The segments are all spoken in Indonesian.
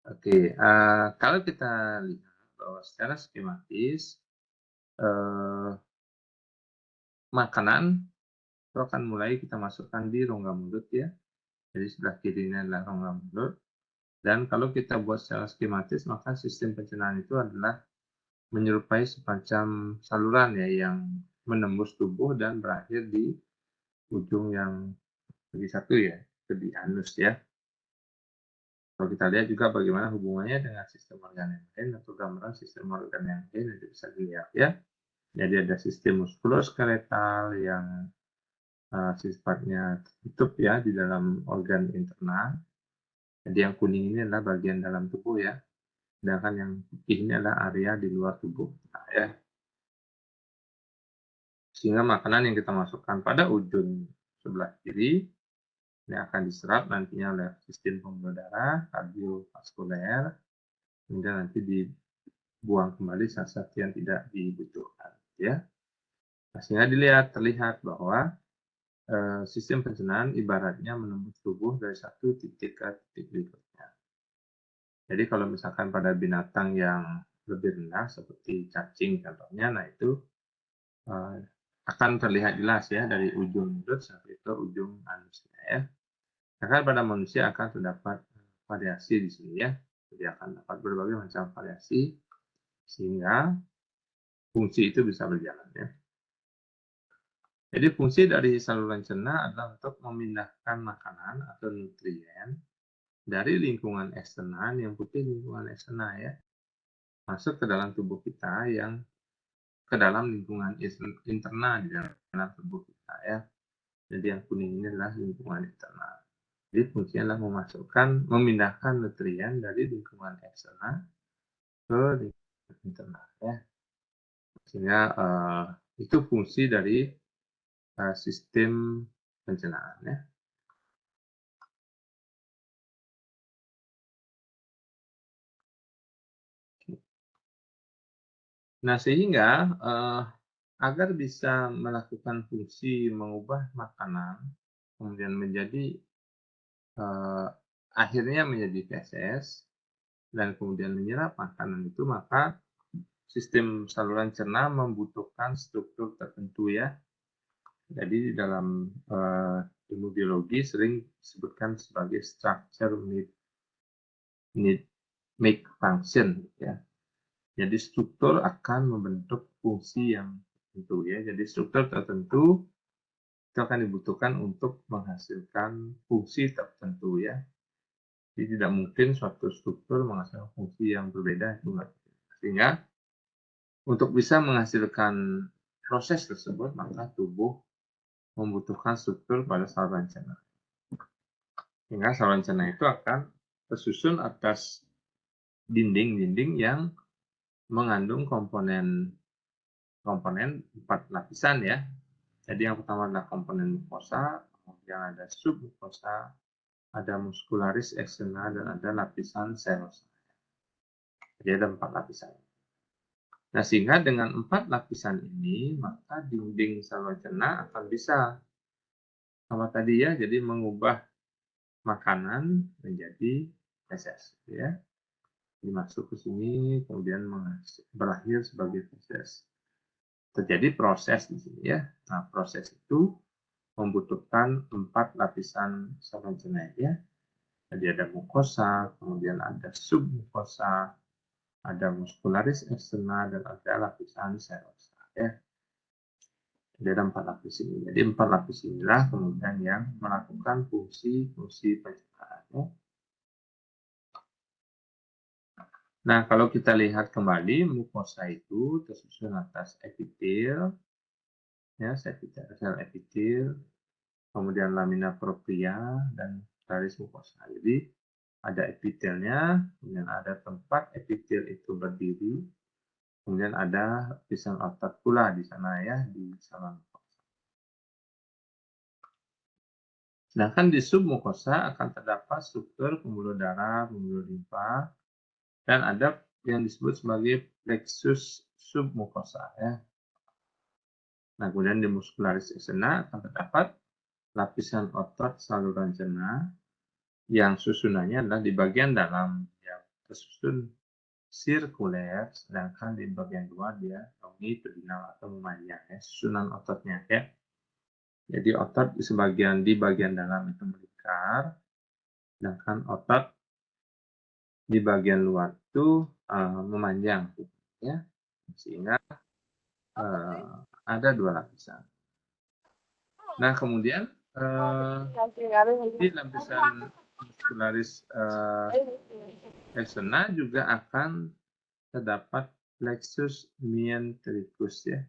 Oke, kalau kita lihat bahwa secara skematis, eee, makanan itu akan mulai kita masukkan di rongga mulut ya. Jadi sebelah kirinya adalah rongga mulut, dan kalau kita buat secara skematis maka sistem pencernaan itu adalah menyerupai semacam saluran ya yang menembus tubuh dan berakhir di ujung yang lebih satu ya, lebih anus ya. Kalau kita lihat juga bagaimana hubungannya dengan sistem organ yang lain atau gambaran sistem organ yang lain itu bisa dilihat ya. Jadi ada sistem muskuloskeletal yang sifatnya tertutup ya di dalam organ internal. Jadi yang kuning ini adalah bagian dalam tubuh ya. Sedangkan yang putih ini adalah area di luar tubuh. Nah, ya. Sehingga makanan yang kita masukkan pada ujung sebelah kiri ini akan diserap nantinya oleh sistem pembuluh darah, kardiovaskuler, kemudian nanti dibuang kembali saat-saat yang tidak dibutuhkan. Ya. Nah, sehingga terlihat bahwa sistem pencernaan ibaratnya menembus tubuh dari satu titik ke titik berikutnya. Jadi kalau misalkan pada binatang yang lebih rendah seperti cacing contohnya, nah itu akan terlihat jelas ya dari ujung mulut sampai ke ujung anusnya ya. Sedangkan pada manusia akan terdapat variasi di sini ya. Jadi akan dapat berbagai macam variasi sehingga fungsi itu bisa berjalan ya. Jadi fungsi dari saluran cerna adalah untuk memindahkan makanan atau nutrien dari lingkungan eksternal, yang putih lingkungan eksternal ya, masuk ke dalam tubuh kita yang ke dalam lingkungan internal di dalam tubuh kita ya. Jadi yang kuning ini adalah lingkungan internal. Jadi fungsinya adalah memindahkan nutrien dari lingkungan eksternal ke lingkungan internal ya. Sehingga itu fungsi dari sistem pencernaan ya. Nah, sehingga agar bisa melakukan fungsi mengubah makanan kemudian menjadi akhirnya menjadi feses dan kemudian menyerap makanan itu, maka sistem saluran cerna membutuhkan struktur tertentu ya. Jadi di dalam ilmu biologi sering disebutkan sebagai structure need make function ya. Jadi struktur akan membentuk fungsi yang tertentu ya. Jadi struktur tertentu itu akan dibutuhkan untuk menghasilkan fungsi tertentu ya. Jadi tidak mungkin suatu struktur menghasilkan fungsi yang berbeda itu enggak. Sehingga untuk bisa menghasilkan proses tersebut maka tubuh membutuhkan struktur pada saluran cerna. Sehingga saluran cerna itu akan tersusun atas dinding-dinding yang mengandung komponen 4 lapisan ya. Jadi yang pertama adalah komponen mukosa, kemudian ada submukosa, ada muscularis externa, dan ada lapisan serosa. Jadi ada 4 lapisan. Nah, sehingga dengan 4 lapisan ini, maka dinding saluran cerna akan bisa sama tadi ya, jadi mengubah makanan menjadi feses ya. Dimasuk ke sini, kemudian berakhir sebagai feses. Terjadi proses di sini ya. Nah, proses itu membutuhkan 4 lapisan saluran cerna ya. Jadi ada mukosa, kemudian ada submukosa, ada muscularis externa, dan ada lapisan serosa ya. Jadi ada 4 lapis ini. Jadi 4 lapis inilah kemudian yang melakukan fungsi-fungsi pencernaan ya. Nah, kalau kita lihat kembali, mukosa itu tersusun atas epitel, ya, sel epitel, kemudian lamina propria, dan garis mukosa. Jadi, ada epitelnya, kemudian ada tempat epitel itu berdiri, kemudian ada lapisan otot pula di sana ya, di saluran mukosa. Sedangkan di submukosa akan terdapat struktur pembuluh darah, pembuluh limpa, dan ada yang disebut sebagai plexus submukosa ya. Nah, kemudian di muscularis externa akan terdapat lapisan otot saluran cerna yang susunannya adalah di bagian dalam tersusun sirkuler, sedangkan di bagian luar dia longitudinal atau memanjang ya, susunan ototnya ya. Jadi otot di bagian dalam itu melingkar, sedangkan otot di bagian luar itu memanjang ya, sehingga ada 2 lapisan. Nah, kemudian di lapisan muskularis externa juga akan terdapat plexus myentericus ya.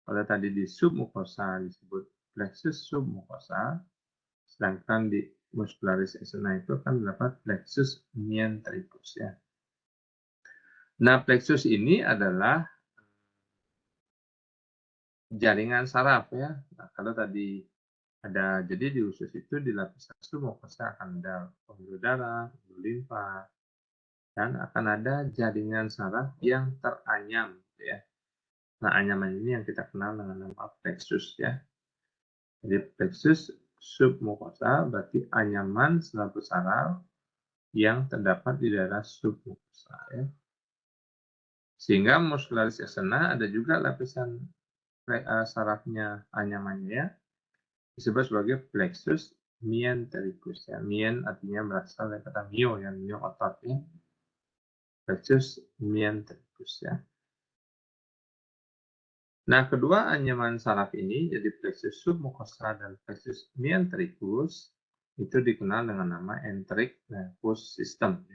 Kalau tadi di submukosa disebut plexus submukosa, sedangkan di muskularis externa itu akan terdapat plexus myentericus ya. Nah, plexus ini adalah jaringan saraf ya. Nah, kalau tadi jadi di usus itu di lapisan submukosa akan ada pembuluh darah, pembuluh limfa, dan akan ada jaringan saraf yang teranyam ya. Nah, anyaman ini yang kita kenal dengan nama plexus ya. Jadi plexus submukosa berarti anyaman selaput saraf yang terdapat di daerah submukosa ya. Sehingga muskularis externa ada juga lapisan sarafnya anyamannya ya. Disebut sebagai plexus myentericus ya. Myen artinya berasal dari kata myo ya, myo otot ya. Plexus myentericus ya. Nah, kedua anyaman saraf ini jadi plexus submukosa dan plexus myentericus itu dikenal dengan nama enteric nervous system.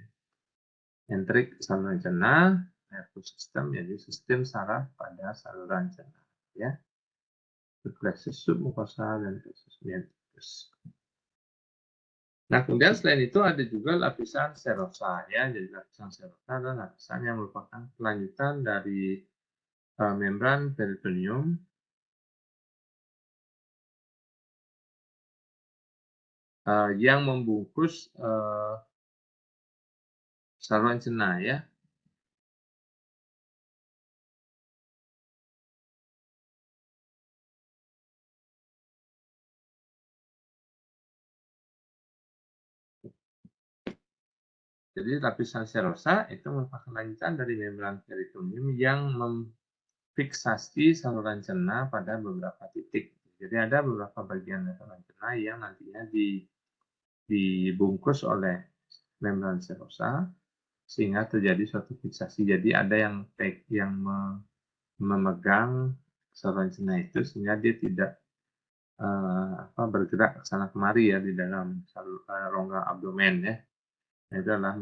Enteric saluran cerna, nervous system jadi sistem saraf pada saluran cerna ya. Plexus submukosa dan plexus myentericus. Nah, kemudian selain itu ada juga lapisan serosa ya. Jadi lapisan serosa adalah lapisan yang merupakan kelanjutan dari membran peritoneum yang membungkus saluran cerna ya. Jadi lapisan serosa itu merupakan lanjutan dari membran peritoneum yang memfiksasi saluran cerna pada beberapa titik. Jadi ada beberapa bagian saluran cerna yang nantinya dibungkus oleh membran serosa sehingga terjadi suatu fiksasi. Jadi ada yang memegang saluran cerna itu sehingga dia tidak bergerak ke sana kemari ya di dalam rongga abdomen ya. Itu adalah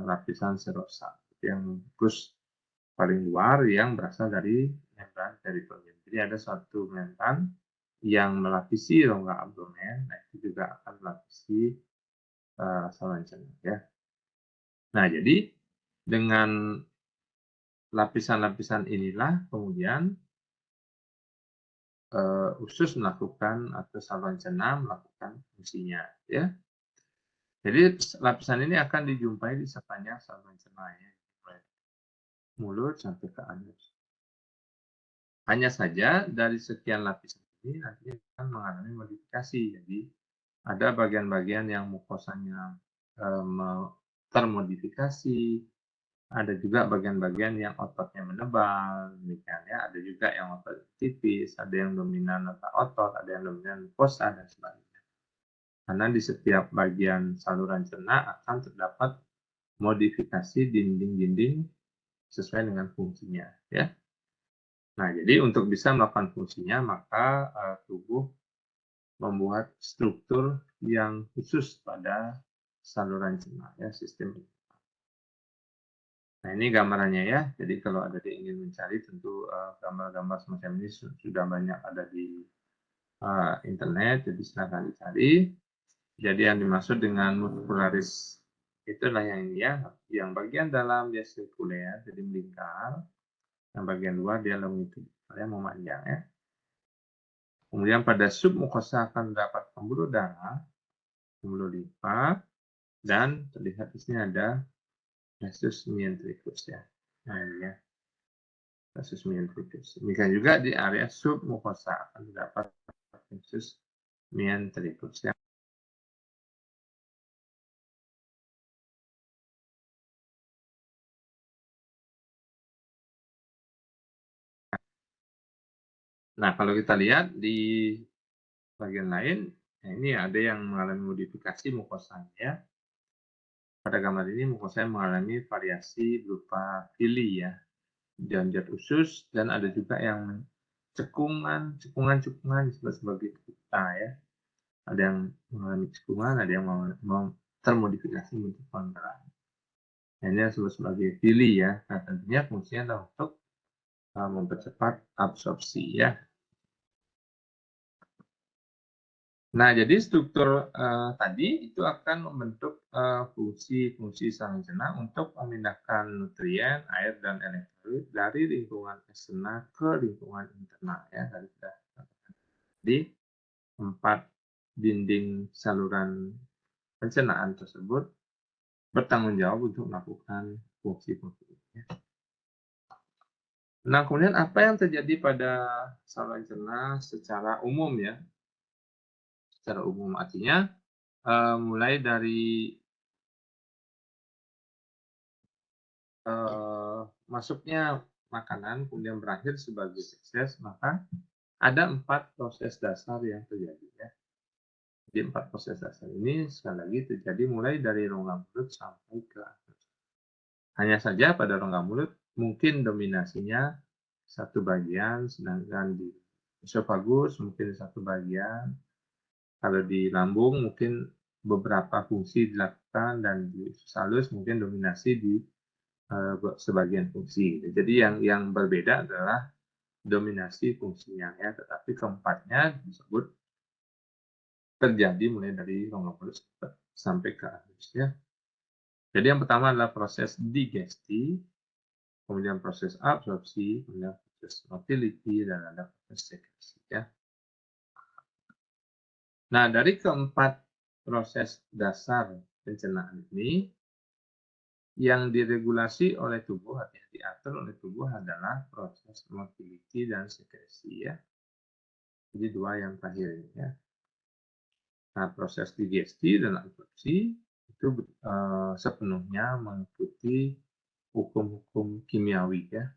lapisan serosa yang membungkus paling luar yang berasal dari membran peritoneum. Jadi ada suatu membran yang melapisi rongga abdomen, nah itu juga akan melapisi saluran cerna ya. Nah, jadi dengan lapisan-lapisan inilah kemudian usus melakukan atau saluran cerna melakukan fungsinya ya. Jadi lapisan ini akan dijumpai di sepanjang saluran cerna ya, mulai mulut sampai ke anus. Hanya saja dari sekian lapisan ini nanti akan mengalami modifikasi. Jadi ada bagian-bagian yang mukosanya termodifikasi, ada juga bagian-bagian yang ototnya menebal, demikian ya. Ada juga yang otot tipis, ada yang dominan otot, ada yang dominan mukosa dan sebagainya. Karena di setiap bagian saluran cerna akan terdapat modifikasi dinding-dinding sesuai dengan fungsinya ya. Nah, jadi untuk bisa melakukan fungsinya maka tubuh membuat struktur yang khusus pada saluran cerna ya, sistem. Nah, ini gambarannya ya. Jadi kalau ada yang ingin mencari tentu gambar-gambar semacam ini sudah banyak ada di internet, jadi silakan dicari. Jadi yang dimaksud dengan muskularis itulah yang ini ya, yang bagian dalam dia sirkuler, jadi melingkar, yang bagian luar dia longitudinal, memanjang ya. Kemudian pada submukosa akan terdapat pembuluh darah, pembuluh limfa, dan terlihat di sini ada plexus myentericus ya. Nah ini ya, plexus myentericus. Demikian juga di area submukosa akan terdapat plexus myentericus ya. Nah, kalau kita lihat di bagian lain, nah ini ada yang mengalami modifikasi mukosanya ya. Pada gambar ini mukosanya mengalami variasi berupa fili ya, janjet usus, dan ada juga yang cekungan disebut sebagai kuta ya. Ada yang mengalami cekungan, ada yang termodifikasi bentuk kontra. Nah, ini disebut sebagai fili ya. Nah, tentunya fungsinya adalah untuk mempercepat absorpsi ya. Nah, jadi struktur tadi itu akan membentuk fungsi-fungsi sarana cerna untuk memindahkan nutrien, air, dan elektrolit dari lingkungan eksternal ke lingkungan internal ya. Jadi empat dinding saluran pencernaan tersebut bertanggung jawab untuk melakukan fungsi-fungsi ini. Nah, kemudian apa yang terjadi pada saluran cerna secara umum ya? Secara umum artinya mulai dari masuknya makanan kemudian berakhir sebagai feses, maka ada 4 proses dasar yang terjadi ya. Jadi 4 proses dasar ini sekali lagi terjadi mulai dari rongga mulut sampai ke akhir. Hanya saja pada rongga mulut mungkin dominasinya satu bagian, sedangkan di esofagus mungkin satu bagian. Kalau di lambung mungkin beberapa fungsi dilakukan, dan di usus halus mungkin dominasi di sebagian fungsi. Jadi yang berbeda adalah dominasi fungsinya ya, tetapi keempatnya disebut terjadi mulai dari rongga mulut sampai ke anus ya. Jadi yang pertama adalah proses digesti, kemudian proses absorpsi, kemudian proses motility, dan ada proses sekresi ya. Nah, dari keempat proses dasar pencernaan ini, yang diregulasi oleh tubuh atau yang diatur oleh tubuh adalah proses motility dan sekresi ya. Jadi dua yang terakhir ini ya. Nah, proses digesti dan absorpsi itu sepenuhnya mengikuti hukum-hukum kimiawi ya.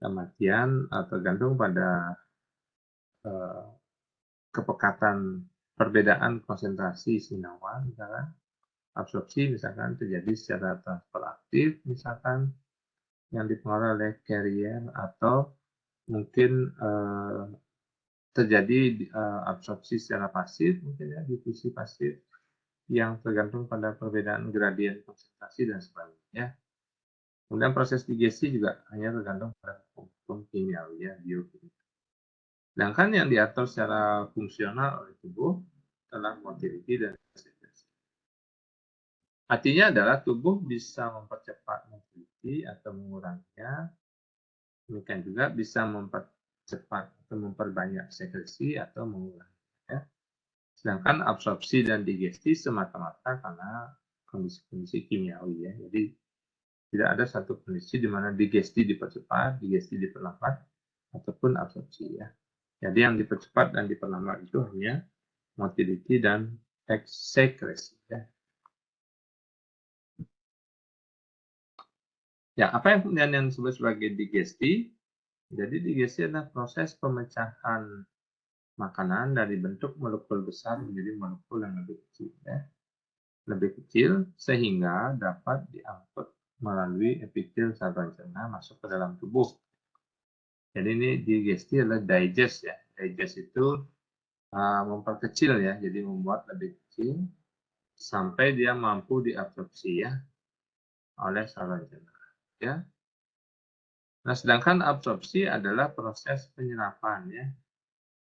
Dalam artian tergantung pada kepekatan perbedaan konsentrasi senyawa, misalkan absorpsi misalkan terjadi secara transfer aktif, misalkan yang dipengaruhi oleh carrier, atau mungkin terjadi absorpsi secara pasif, mungkin ya difusi pasif, yang tergantung pada perbedaan gradien konsentrasi dan sebagainya. Kemudian proses digesti juga hanya tergantung pada hukum kimiawi ya, biokimia. Sedangkan yang diatur secara fungsional oleh tubuh adalah motility dan sekresi. Artinya adalah tubuh bisa mempercepat motility atau menguranginya, demikian juga bisa mempercepat atau memperbanyak sekresi atau menguranginya. Sedangkan absorpsi dan digesti semata-mata karena kondisi-kondisi kimiawi ya. Jadi tidak ada satu kondisi di mana digesti dipercepat, digesti diperlambat, ataupun absorpsi ya. Jadi yang dipercepat dan diperlambat itu hanya motility dan sekresi ya. Ya, apa yang kemudian yang disebut sebagai digesti? Jadi digesti adalah proses pemecahan makanan dari bentuk molekul besar menjadi molekul yang lebih kecil ya. Lebih kecil sehingga dapat diangkut melalui epitel saluran cerna masuk ke dalam tubuh. Jadi ini digesti adalah digest ya. Digest itu memperkecil ya, jadi membuat lebih kecil sampai dia mampu diabsorpsi ya oleh saluran cerna ya. Nah, sedangkan absorpsi adalah proses penyerapan ya,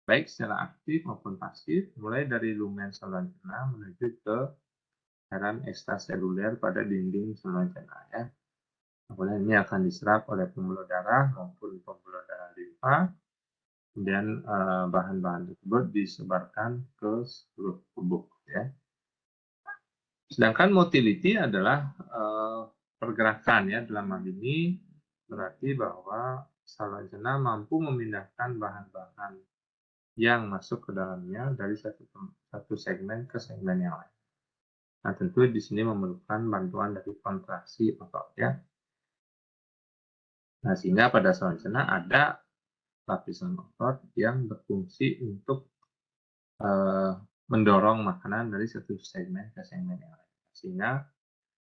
baik secara aktif maupun pasif, mulai dari lumen saluran cerna menuju ke cairan ekstraseluler pada dinding saluran cerna ya. Kemudian ini akan diserap oleh pembuluh darah maupun pembuluh darah limfa. Kemudian bahan-bahan tersebut disebarkan ke seluruh tubuh ya. Sedangkan motility adalah pergerakan ya, dalam hal ini berarti bahwa saluran cerna mampu memindahkan bahan-bahan yang masuk ke dalamnya dari satu segmen ke segmen yang lain. Nah, tentu di sini memerlukan bantuan dari kontraksi otot ya. Nah, sehingga pada saluran cerna ada lapisan otot yang berfungsi untuk mendorong makanan dari satu segmen ke segmen yang lain, sehingga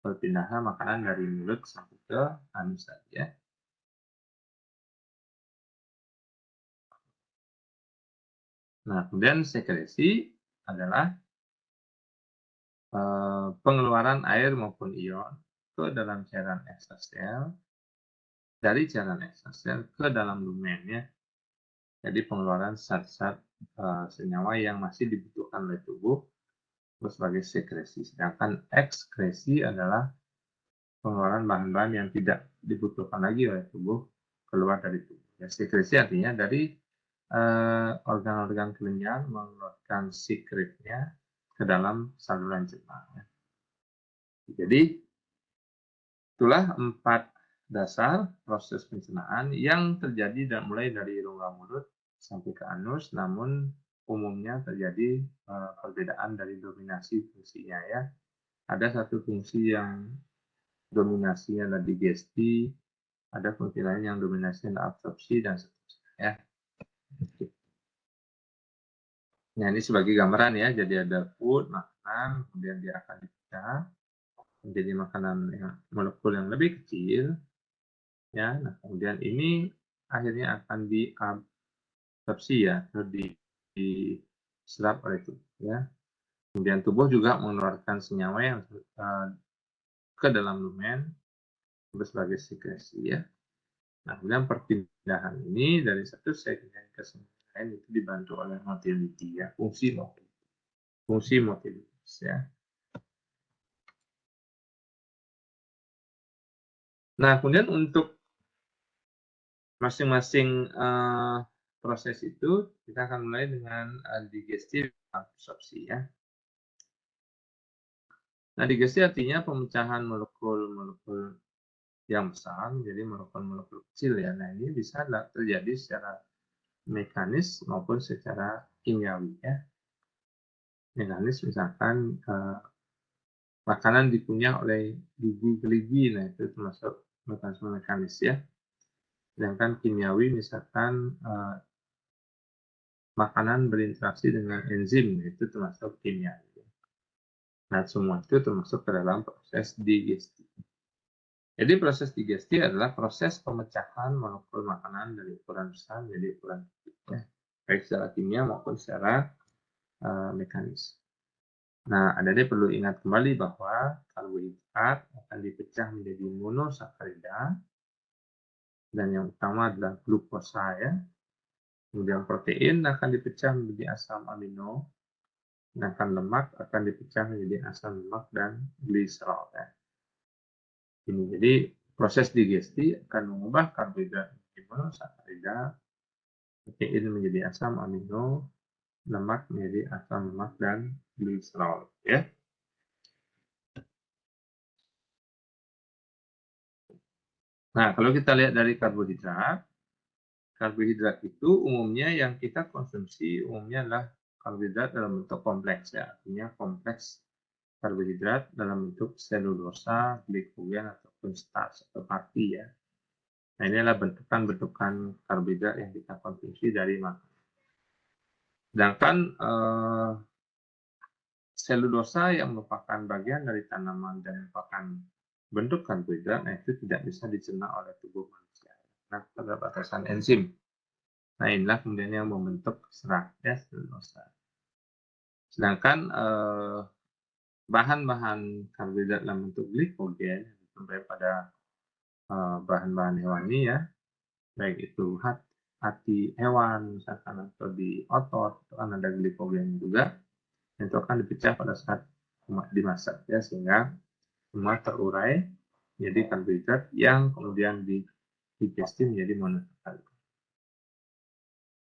perpindahan makanan dari mulut sampai ke anus tadi ya. Nah, kemudian sekresi adalah pengeluaran air maupun ion ke dalam cairan ekstrasel, dari cairan ekstrasel ke dalam lumen ya. Jadi pengeluaran zat-zat senyawa yang masih dibutuhkan oleh tubuh sebagai sekresi. Sedangkan ekskresi adalah pengeluaran bahan-bahan yang tidak dibutuhkan lagi oleh tubuh keluar dari tubuh. Ya, sekresi artinya dari organ-organ kelenjar mengeluarkan sekretnya ke dalam saluran cerna. Jadi itulah 4 dasar proses pencernaan yang terjadi dan mulai dari rongga mulut sampai ke anus, namun umumnya terjadi perbedaan dari dominasi fungsinya ya. Ada satu fungsi yang dominasinya adalah digesti, ada fungsi lain yang dominasinya adalah absorpsi dan seterusnya ya. Nah, ini sebagai gambaran ya, jadi ada food, makanan, kemudian dia akan dipecah menjadi makanan yang molekul yang lebih kecil ya. Nah, kemudian ini akhirnya akan diabsorpsi ya, atau diserap oleh tubuh ya. Kemudian tubuh juga mengeluarkan senyawa yang ke dalam lumen sebagai sekresi ya. Nah, kemudian perpindahan ini dari satu segmen ke segmen lain itu dibantu oleh motility ya, fungsi motivitas ya. Nah, kemudian untuk masing-masing proses itu kita akan mulai dengan digesti dan absorpsi ya. Nah, digesti artinya pemecahan molekul-molekul yang besar menjadi molekul-molekul kecil ya. Nah, ini bisa terjadi secara mekanis maupun secara kimiawi ya. Mekanis misalkan makanan dikunyah oleh gigi-geligi, nah itu termasuk mekanisme mekanis ya. Sedangkan kimiawi misalkan makanan berinteraksi dengan enzim, itu termasuk kimiawi. Nah, semua itu termasuk ke dalam proses digesti. Jadi proses digesti adalah proses pemecahan molekul makanan dari ukuran besar menjadi ukuran kecil, ya. Baik secara kimia maupun secara mekanis. Nah, Anda perlu ingat kembali bahwa karbohidrat akan dipecah menjadi monosakarida, dan yang utama adalah glukosa ya. Kemudian protein akan dipecah menjadi asam amino, sedangkan lemak akan dipecah menjadi asam lemak dan gliserol ya. Ini jadi proses digesti akan mengubah karbohidrat menjadi monosakarida, protein menjadi asam amino, lemak menjadi asam lemak dan gliserol ya. Nah, kalau kita lihat dari karbohidrat itu umumnya yang kita konsumsi umumnya adalah karbohidrat dalam bentuk kompleks ya, artinya kompleks karbohidrat dalam bentuk selulosa, glikogen ataupun starch atau pati ya. Nah, ini adalah bentukan-bentukan karbohidrat yang kita konsumsi dari makanan. Sedangkan selulosa yang merupakan bagian dari tanaman dan merupakan bentuk karbohidrat, nah itu tidak bisa dicerna oleh tubuh manusia. Nah, keterbatasan enzim. Nah, inilah kemudian yang membentuk serat ya, selulosa. Sedangkan bahan-bahan karbohidrat dalam bentuk glikogen daripada bahan-bahan hewani ya, baik itu hati hewan misalkan atau di otot itu kan ada glikogen juga, itu akan dipecah pada saat dimasak ya, sehingga semua terurai menjadi karbohidrat yang kemudian digesti menjadi monosakarida.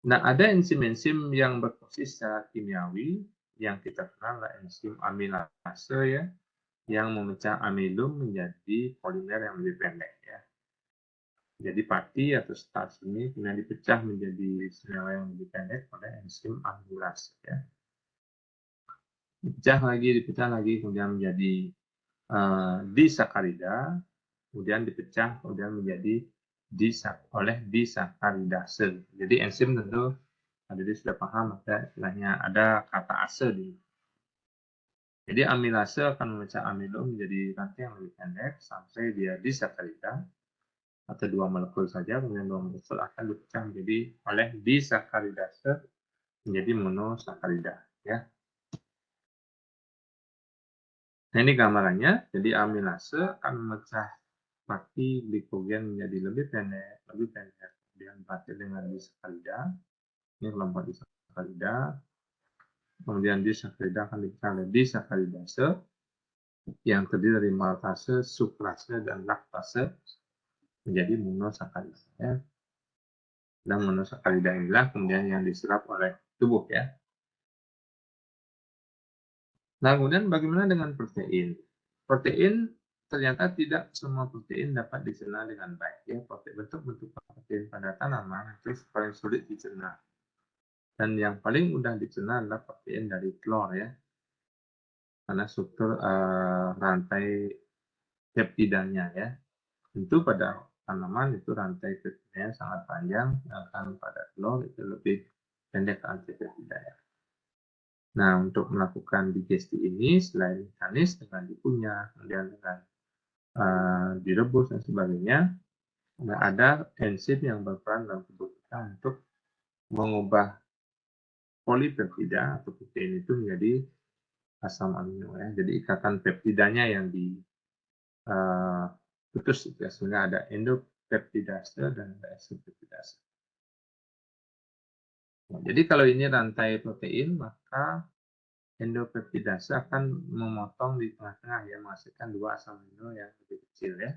Nah, ada enzim-enzim yang berfungsi secara kimiawi yang kita kenal adalah enzim amilase ya, yang memecah amilum menjadi polimer yang lebih pendek ya. Jadi pati atau starch ini kemudian dipecah menjadi senyawa yang lebih pendek oleh enzim amilase ya. Dipecah lagi, kemudian menjadi disakarida, kemudian dipecah, kemudian menjadi oleh disakaridase. Jadi enzim tentu jadi sudah paham ada istilahnya ada kata ase di. Jadi amilase akan memecah amilo menjadi rantai yang lebih pendek sampai dia disakarida atau 2 molekul saja, kemudian 2 molekul akan dipecah menjadi oleh disakaridase menjadi monosakarida ya. Nah, ini gambarannya. Jadi amilase akan memecah maki glikogen menjadi lebih pendek, kemudian berakhir dengan disakarida. Ini kelompok disakarida. Kemudian disakarida akan dipecah oleh disakaridase yang terdiri dari maltase, sukrase, dan laktase menjadi monosakarida. Ya. Dan monosakarida inilah kemudian yang diserap oleh tubuh ya. Nah, kemudian bagaimana dengan protein? Protein ternyata tidak semua protein dapat dicerna dengan baik ya. Bentuk-bentuk protein pada tanaman itu paling sulit dicerna. Dan yang paling mudah dicerna adalah protein dari telur ya. Karena struktur rantai peptidanya ya. Tentu pada tanaman itu rantai peptidanya sangat panjang, sedangkan pada telur itu lebih pendek rantai peptidanya. Nah, untuk melakukan digesti ini selain mekanis dengan dikunyah, kemudian dengan direbus dan sebagainya, ada enzim yang berperan dalam tubuh kita untuk mengubah polipeptida atau protein itu menjadi asam amino ya. Jadi ikatan peptidanya yang diputus itu ya, sehingga ada endopeptidase dan ada exopeptidase. Nah, jadi kalau ini rantai protein, maka endopeptidase akan memotong di tengah-tengah ya, menghasilkan 2 asam amino yang lebih kecil ya.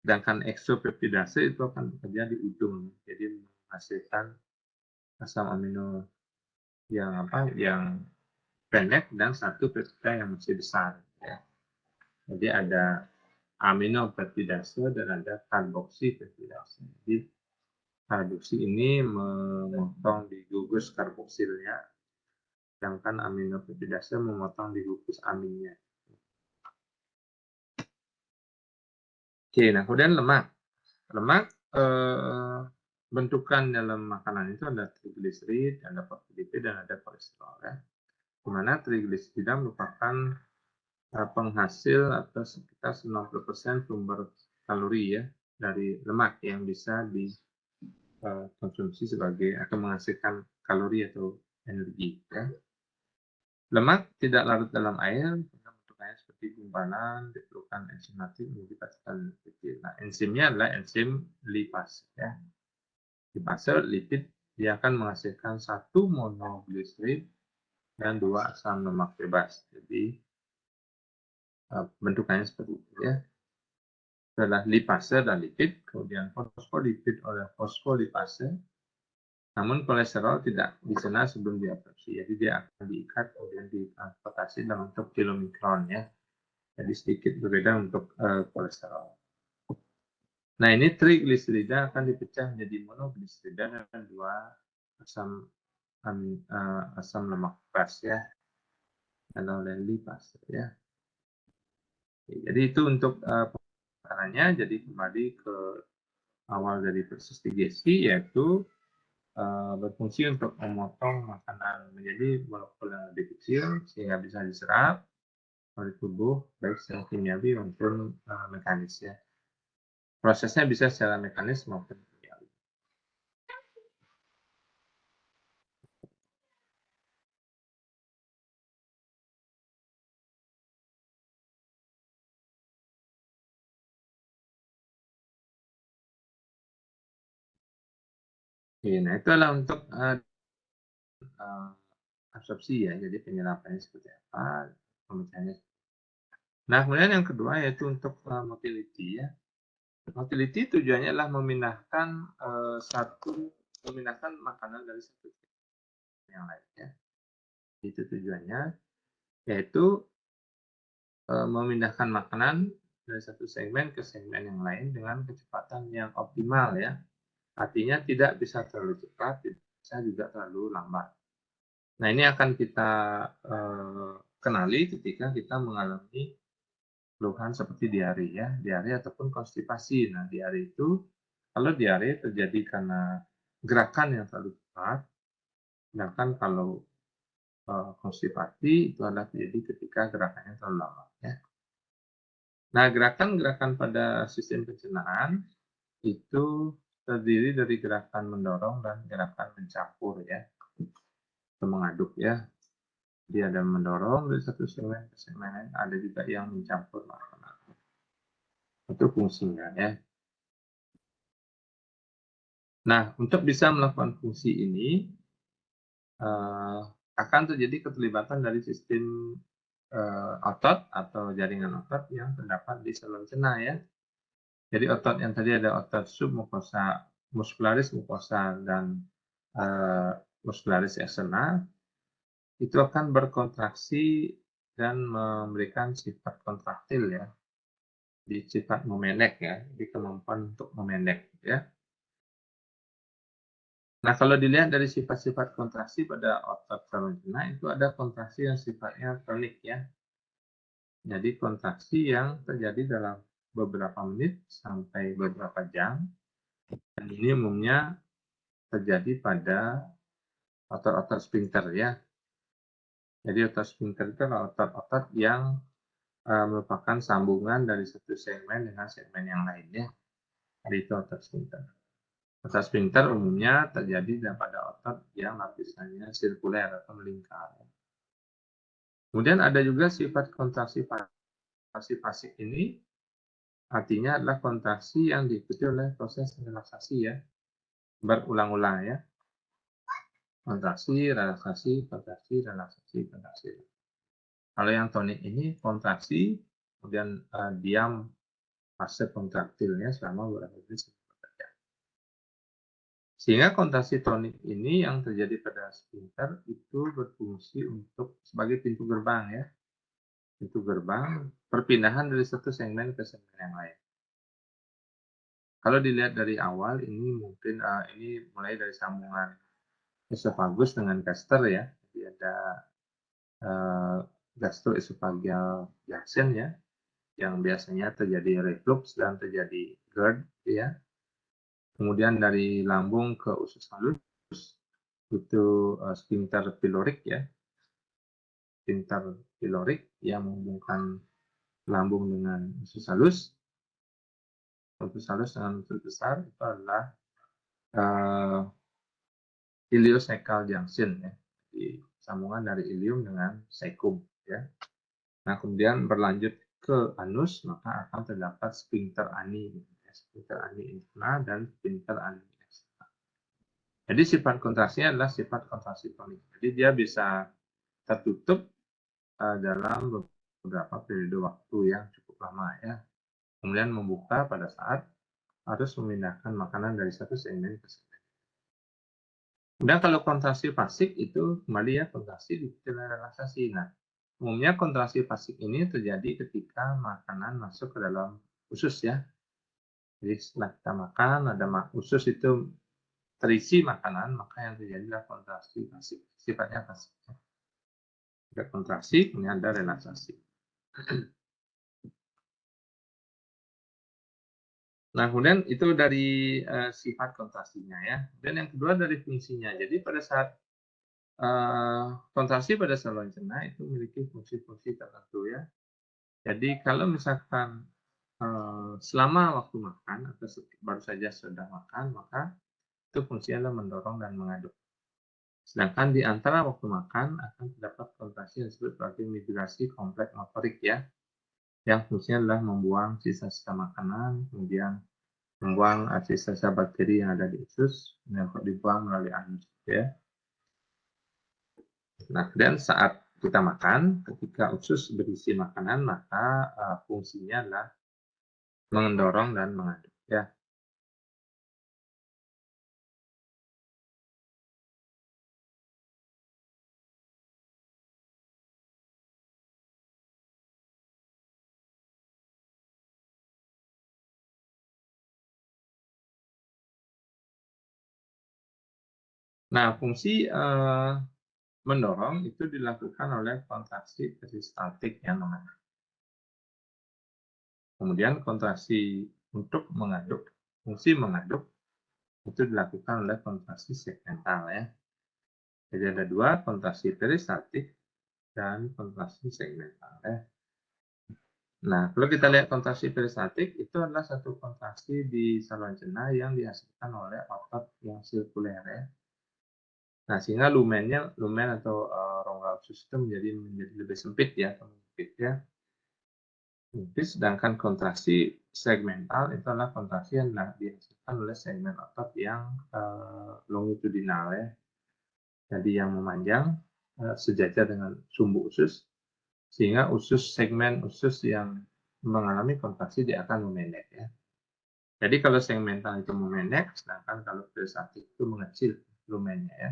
Sedangkan exopeptidase itu akan bekerja di ujung, jadi menghasilkan asam amino yang pendek dan satu peptida yang masih besar ya. Jadi ada aminopeptidase dan ada karboksipeptidase. Jadi karboksi ini memotong di gugus karboksilnya, sedangkan aminopeptidase memotong di gugus aminnya. Oke, nah kemudian lemak. Lemak bentukan dalam makanan itu ada trigliserid, ada fosfolipid, dan ada kolesterol ya. Di mana trigliserida merupakan penghasil atau sekitar 90% sumber kalori ya dari lemak yang bisa dikonsumsi sebagai atau menghasilkan kalori atau energi ya. Lemak tidak larut dalam air, bentukannya seperti gumpalan, diperlukan enzimatik menjadi partikel kecil. Nah, enzimnya adalah enzim lipase ya. Lipase lipid dia akan menghasilkan 1 monogliserid dan 2 asam lemak bebas. Jadi bentukannya seperti itu ya. Adalah lipase dan lipid, kemudian fosfolipid oleh fosfolipase. Namun kolesterol tidak dicerna sebelum diabsorpsi, jadi dia akan diikat kemudian ditransportasi dalam bentuk kilomikron ya. Jadi sedikit berbeda untuk kolesterol. Nah, ini trigliserida akan dipecah menjadi monogliserida dan 2 asam lemak bebas ya, dan oleh lipase ya. Jadi itu untuk makanannya. Jadi kembali ke awal dari proses digesti, yaitu berfungsi untuk memotong makanan menjadi molekul yang lebih kecil sehingga bisa diserap oleh tubuh baik secara kimiawi maupun mekanis ya. Prosesnya bisa secara mekanis maupun kimiawi. Nah, itu adalah untuk absorpsi ya, jadi penyerapannya seperti apa, pemecahannya. Nah, kemudian yang kedua yaitu untuk motility ya. Motility tujuannya adalah memindahkan makanan dari satu yang lain ya. Itu tujuannya, yaitu memindahkan makanan dari satu segmen ke segmen yang lain dengan kecepatan yang optimal ya. Artinya tidak bisa terlalu cepat, tidak bisa juga terlalu lambat. Nah, ini akan kita kenali ketika kita mengalami keluhan seperti diare ya, diare ataupun konstipasi. Nah, diare itu kalau diare terjadi karena gerakan yang terlalu cepat, sedangkan kalau konstipasi itu adalah terjadi ketika gerakannya terlalu lama ya. Nah, gerakan-gerakan pada sistem pencernaan itu terdiri dari gerakan mendorong dan gerakan mencampur ya, atau mengaduk ya. Dia ada mendorong dari satu segmen ke segmen lain, ada juga yang mencampur makanan. Itu fungsinya ya. Nah, untuk bisa melakukan fungsi ini akan terjadi keterlibatan dari sistem otot atau jaringan otot yang terdapat di saluran cerna ya. Jadi otot yang tadi ada otot submukosa, muscularis mucosa dan muscularis externa itu akan berkontraksi dan memberikan sifat kontraktil ya, di sifat memendek ya, di kemampuan untuk memendek ya. Nah, kalau dilihat dari sifat-sifat kontraksi pada otot saluran cerna itu ada kontraksi yang sifatnya tonik ya. Jadi kontraksi yang terjadi dalam beberapa menit sampai beberapa jam, dan ini umumnya terjadi pada otot-otot sphincter ya. Jadi otot sphincter itu adalah otot-otot yang merupakan sambungan dari satu segmen dengan segmen yang lainnya. Jadi itu otot sphincter. Otot sphincter umumnya terjadi pada otot yang lapisannya sirkuler atau melingkar. Kemudian ada juga sifat kontraksi pasif ini, artinya adalah kontraksi yang diikuti oleh proses relaksasi ya, berulang-ulang ya. Kontraksi, relaksasi, kontraksi, relaksasi, kontraksi. Kalau yang tonik ini kontraksi, kemudian diam fase kontraktilnya selama beberapa menit. Sehingga kontraksi tonik ini yang terjadi pada sphincter itu berfungsi untuk sebagai pintu gerbang ya. Pintu gerbang perpindahan dari satu segmen ke segmen yang lain. Kalau dilihat dari awal ini mungkin ini mulai dari sambungan esofagus dengan gaster ya. Jadi ada gastroesophageal junction ya, yang biasanya terjadi reflux dan terjadi GERD ya. Kemudian dari lambung ke usus halus itu sphincter pilorik ya. Sphincter pilorik yang menghubungkan lambung dengan usus halus. Usus halus dengan usus besar itu adalah ileocecal junction ya. Jadi sambungan dari ileum dengan cecum ya. Nah, kemudian berlanjut ke anus, maka akan terdapat sphincter ani, sphincter ani interna dan sphincter ani externa. Jadi sifat kontraksinya adalah sifat kontraksi tonik. Jadi dia bisa tertutup dalam beberapa periode waktu yang cukup lama ya. Kemudian membuka pada saat harus memindahkan makanan dari satu segmen ke segmen. Kemudian kalau kontraksi pasif itu kembali ya, kontraksi diikuti oleh relaksasi. Nah, umumnya kontraksi pasif ini terjadi ketika makanan masuk ke dalam usus ya. Jadi setelah kita makan, ada usus itu terisi makanan, maka yang terjadi adalah kontraksi pasif. Sifatnya pasif. Ada kontraksi, kemudian ada relaksasi. Nah, kemudian itu dari sifat kontraksinya ya. Dan yang kedua dari fungsinya. Jadi pada saat kontraksi pada saluran cerna itu memiliki fungsi-fungsi tertentu ya. Jadi kalau misalkan selama waktu makan atau baru saja sudah makan, maka itu fungsinya adalah mendorong dan mengaduk. Sedangkan di antara waktu makan akan terdapat kontraksi yang disebut sebagai migrasi kompleks motorik ya, yang fungsinya adalah membuang sisa-sisa makanan, kemudian membuang sisa-sisa bakteri yang ada di usus, yang dibuang melalui anus ya. Nah, dan saat kita makan, ketika usus berisi makanan, maka fungsinya adalah mendorong dan mengaduk ya. Nah, fungsi mendorong itu dilakukan oleh kontraksi peristaltik yang namanya. Kemudian kontraksi untuk mengaduk, fungsi mengaduk itu dilakukan oleh kontraksi segmental ya. Jadi ada dua, kontraksi peristaltik dan kontraksi segmental ya. Nah, kalau kita lihat kontraksi peristaltik itu adalah satu kontraksi di saluran cerna yang dihasilkan oleh otot yang sirkuler ya. Nah, sehingga lumen atau rongga usus itu menjadi lebih sempit ya, sedangkan kontraksi segmental itu adalah kontraksi yang dihasilkan oleh segmen otot yang longitudinal ya. Jadi yang memanjang sejajar dengan sumbu usus, sehingga segmen usus yang mengalami kontraksi dia akan memendek ya. Jadi kalau segmental itu memendek, sedangkan kalau peristaltik itu mengecil lumennya ya.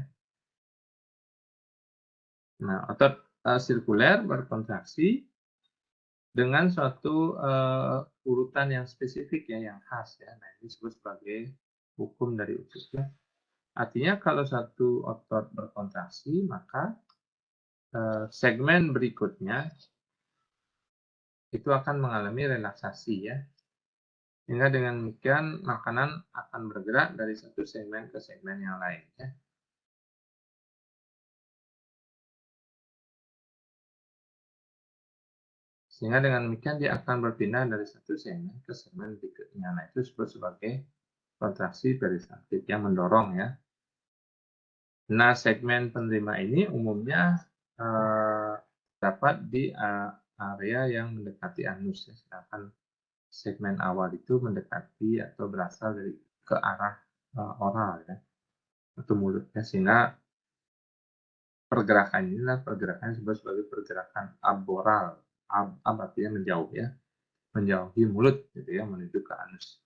Nah, otot sirkuler berkontraksi dengan suatu urutan yang spesifik ya, yang khas ya. Nah, ini disebut sebagai hukum dari usus ya. Artinya kalau satu otot berkontraksi, maka segmen berikutnya itu akan mengalami relaksasi ya. Sehingga dengan demikian makanan akan bergerak dari satu segmen ke segmen yang lain ya. Sehingga dengan demikian dia akan berpindah dari satu segmen ke segmen berikutnya. Nah, itu disebut sebagai kontraksi peristaltik yang mendorong ya. Nah, segmen penerima ini umumnya dapat di area yang mendekati anus ya. Sedangkan segmen awal itu mendekati atau berasal dari ke arah oral ya, atau mulut ya. Sehingga pergerakan inilah pergerakan disebut sebagai pergerakan aboral. Ab artinya menjauh ya, menjauhi mulut gitu ya, menuju ke anus.